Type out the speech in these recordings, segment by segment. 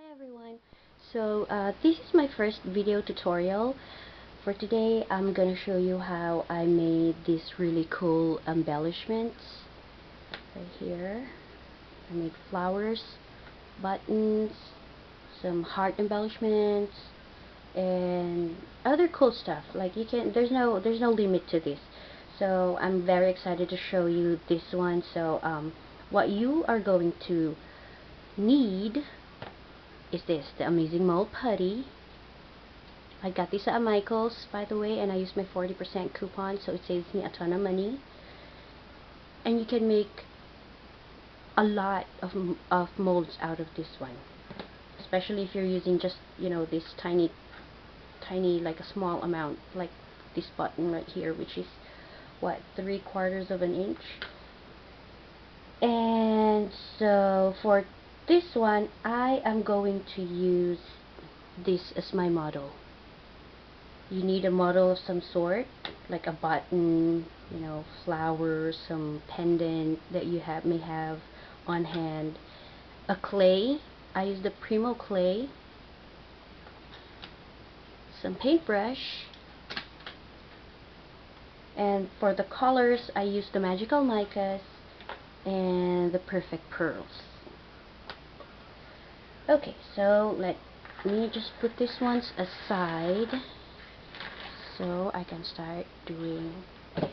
Hi everyone. So this is my first video tutorial. For today I'm gonna show you how I made these really cool embellishments. Right here I made flowers, buttons, some heart embellishments, and other cool stuff. Like there's no limit to this. So I'm very excited to show you this one. So what you are going to need is the Amazing Mold Putty. I got this at Micas, by the way, and I used my 40% coupon, so it saves me a ton of money. And you can make a lot of molds out of this one, especially if you're using just, you know, this tiny, like a small amount, like this button right here, which is what, 3/4 of an inch. And so for this one, I am going to use this as my model. You need a model of some sort, like a button, you know, flowers, some pendant that you may have on hand. A clay, I use the Primo clay. Some paintbrush. And for the colors, I use the Magical Micas and the Perfect Pearls. Okay, so let me just put these ones aside so I can start doing this.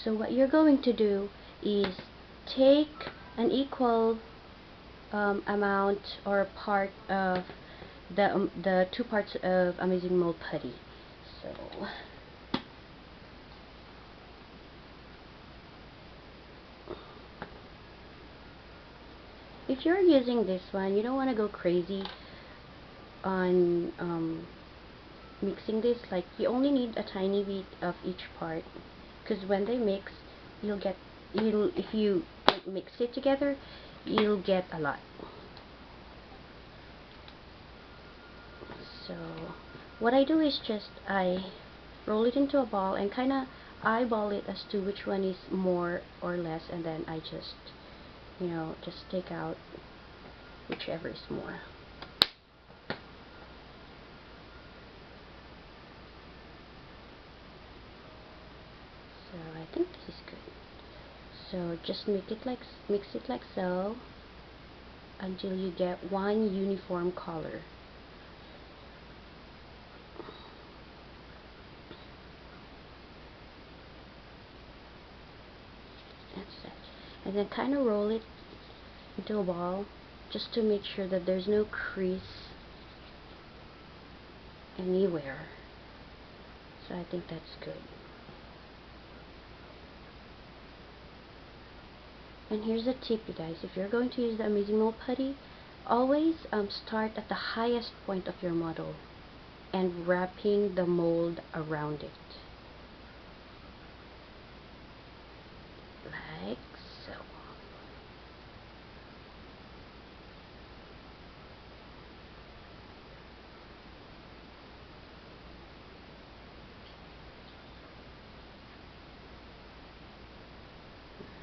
So what you're going to do is take an equal amount or part of the two parts of Amazing Mold Putty. So if you're using this one, you don't want to go crazy on mixing this. Like, you only need a tiny bit of each part, because when they mix, if you mix it together, you'll get a lot. So what I do is just I roll it into a ball and kind of eyeball it as to which one is more or less, and then I just, you know, just take out whichever is more. So I think this is good. So just mix it like so until you get one uniform color. That's it. And then kind of roll it into a ball just to make sure that there's no crease anywhere. So I think that's good. And here's a tip, you guys. If you're going to use the Amazing Mold Putty, always start at the highest point of your model and wrapping the mold around it. Like so.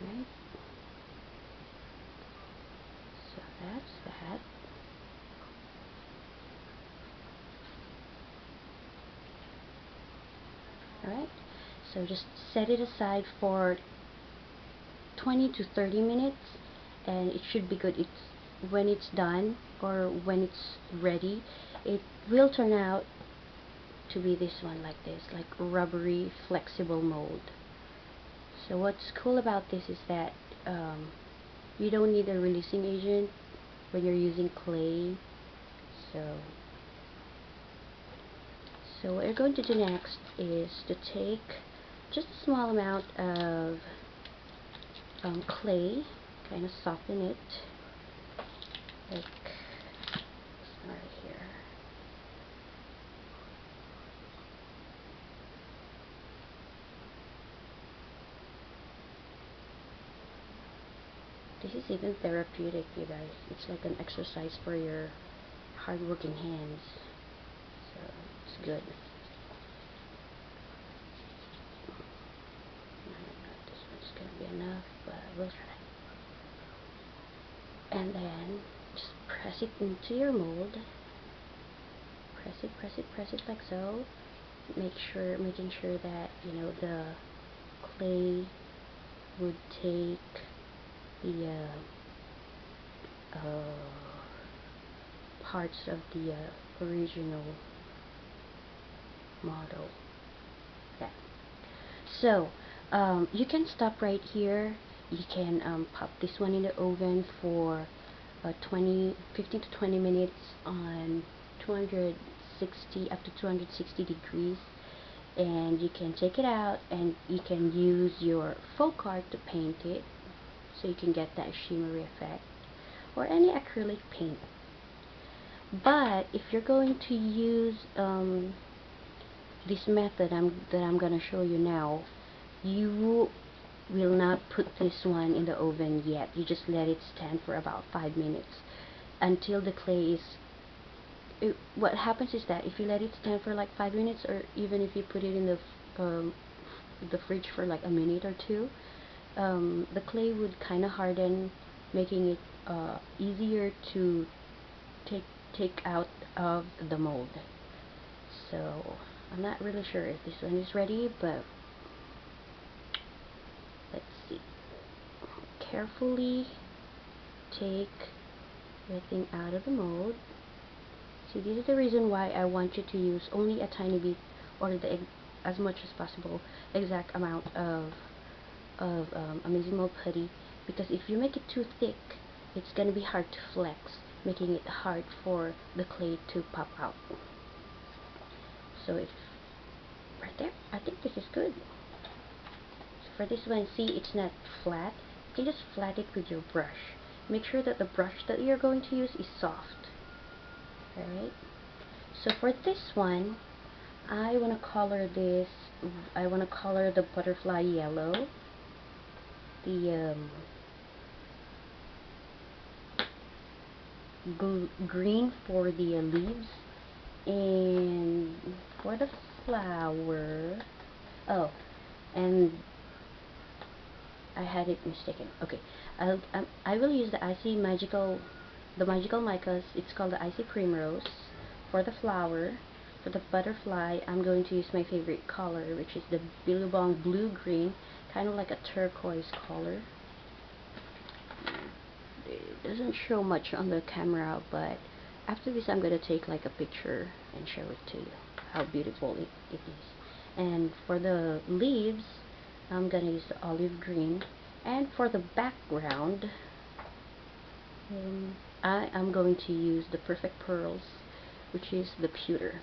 Alright. So that's that. Alright. So just set it aside for 20 to 30 minutes and it should be good. When it's done or when it's ready, it will turn out to be this one, like this, like rubbery flexible mold. So what's cool about this is that you don't need a releasing agent when you're using clay. So what you're going to do next is to take just a small amount of clay, kind of soften it, like this one right here. This is even therapeutic, you guys. It's like an exercise for your hard-working hands. So it's good. This one's gonna be enough, but we'll try. And then just press it into your mold. Press it like so. Making sure that, you know, the clay would take the parts of the original model. Okay. So you can stop right here. You can pop this one in the oven for 15 to 20 minutes on 260 up to 260 degrees, and you can take it out and you can use your faux card to paint it so you can get that shimmery effect, or any acrylic paint. But if you're going to use this method that I'm gonna show you now, you will not put this one in the oven yet. You just let it stand for about 5 minutes until the clay is what happens is that if you let it stand for like 5 minutes, or even if you put it in the fridge for like a minute or two, the clay would kind of harden, making it easier to take out of the mold. So I'm not really sure if this one is ready, but let's see. Carefully take everything out of the mold. See, this is the reason why I want you to use only a tiny bit, or as much as possible, exact amount of Amazing Mold Putty, because if you make it too thick, it's going to be hard to flex, making it hard for the clay to pop out. So if right there, I think this is good. So for this one, see, it's not flat. You can just flat it with your brush. Make sure that the brush that you're going to use is soft. Alright, so for this one, I want to color this. I want to color the butterfly yellow, the green for the leaves, and for the flower, oh, and I had it mistaken. Okay, I will use the magical Micas. It's called the Icy Primrose for the flower. For the butterfly, I'm going to use my favorite color, which is the Billabong blue green, kind of like a turquoise color. It doesn't show much on the camera, but after this I'm going to take like a picture and show it to you how beautiful it is. And for the leaves, I'm going to use the olive green, and for the background, I am going to use the Perfect Pearls, which is the pewter.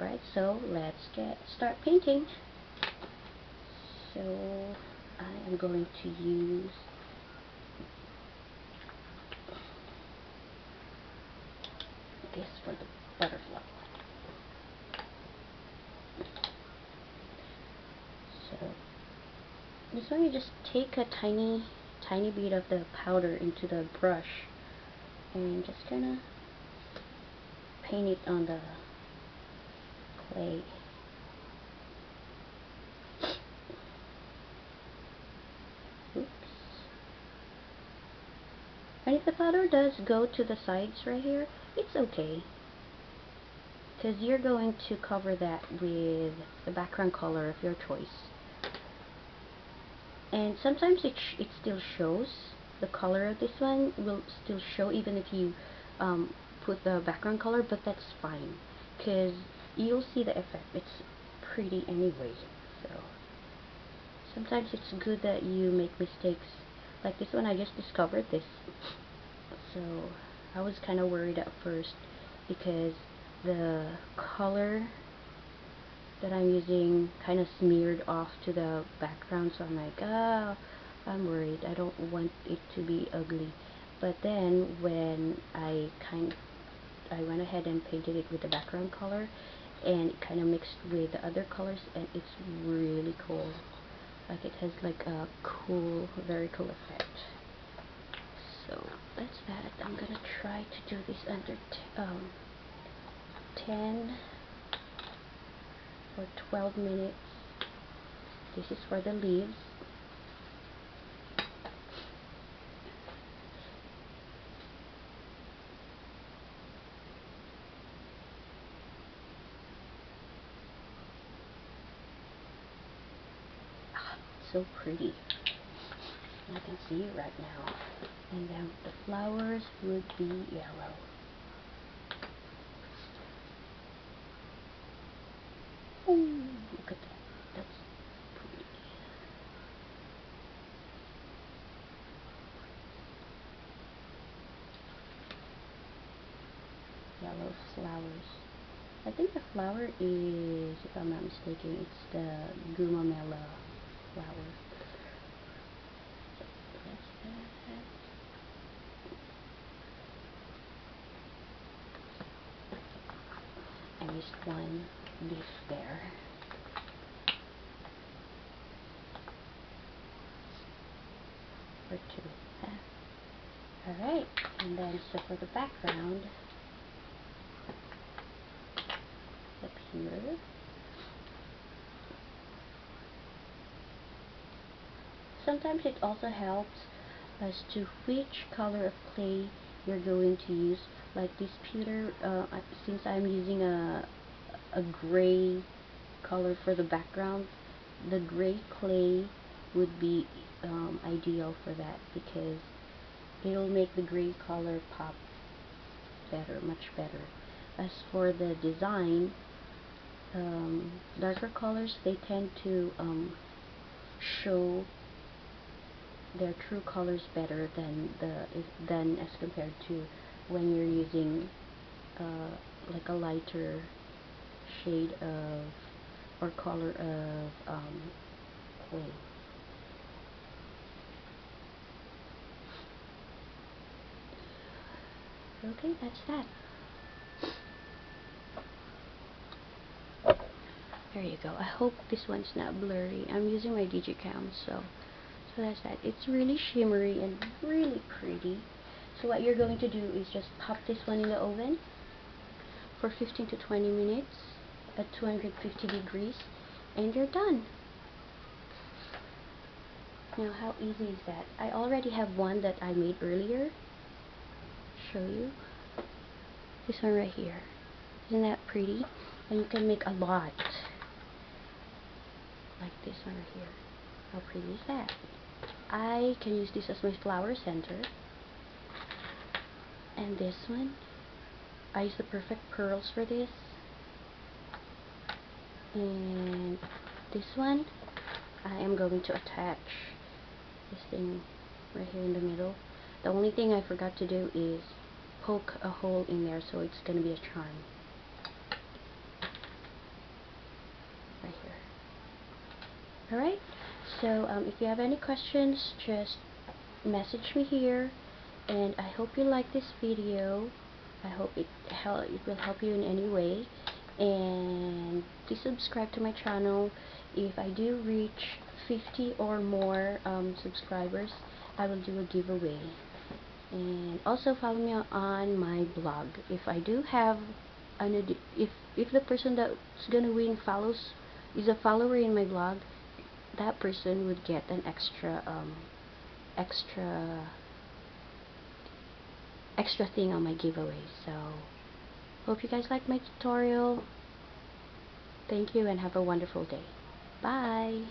Alright, so let's start painting. So I am going to use this for the butterfly. So this one, you just take a tiny bit of the powder into the brush and just kind of paint it on the clay. Oops. And if the powder does go to the sides right here, it's okay, because you're going to cover that with the background color of your choice. And sometimes it still shows. The color of this one will still show even if you put the background color, but that's fine, because you'll see the effect. It's pretty anyway. So sometimes it's good that you make mistakes. Like this one, I just discovered this, so I was kind of worried at first because the color that I'm using kind of smeared off to the background, so I'm like, oh, I'm worried, I don't want it to be ugly. But then when I went ahead and painted it with the background color, and it kind of mixed with the other colors, and it's really cool. Like, it has like a cool, very cool effect. So that's that. I'm gonna try to do this under 10 or 12 minutes. This is for the leaves. so pretty. You can see it right now. And then the flowers would be yellow. Ooh, look at that. That's pretty. Yellow flowers. I think the flower is, if I'm not mistaken, it's the gumamela flower. I missed one leaf there. Or two. Alright, and then so for the background, up here, sometimes it also helps as to which color of clay you're going to use. Like this pewter, since I'm using a gray color for the background, the gray clay would be ideal for that, because it'll make the gray color pop better, much better. As for the design, darker colors, they tend to show their true colors better than as compared to when you're using like a lighter shade of or color of clay. Okay, that's that. There you go. I hope this one's not blurry. I'm using my digicam, so that's that. It's really shimmery and really pretty. So what you're going to do is just pop this one in the oven for 15 to 20 minutes at 250 degrees, and you're done. Now, how easy is that? I already have one that I made earlier. Show you. This one right here. Isn't that pretty? And you can make a lot. Like this one right here. How pretty is that? I can use this as my flower center. And this one, I use the perfect pearls for this. And this one, I am going to attach this thing right here in the middle. The only thing I forgot to do is poke a hole in there, so it's going to be a charm. Right here. Alright, so if you have any questions, just message me here. And I hope you like this video. I hope it will help you in any way. And please subscribe to my channel. If I do reach 50 or more subscribers, I will do a giveaway. And also follow me on my blog. If I do have if the person that's gonna win is a follower in my blog, that person would get an extra thing on my giveaway. So hope you guys like my tutorial. Thank you and have a wonderful day. Bye.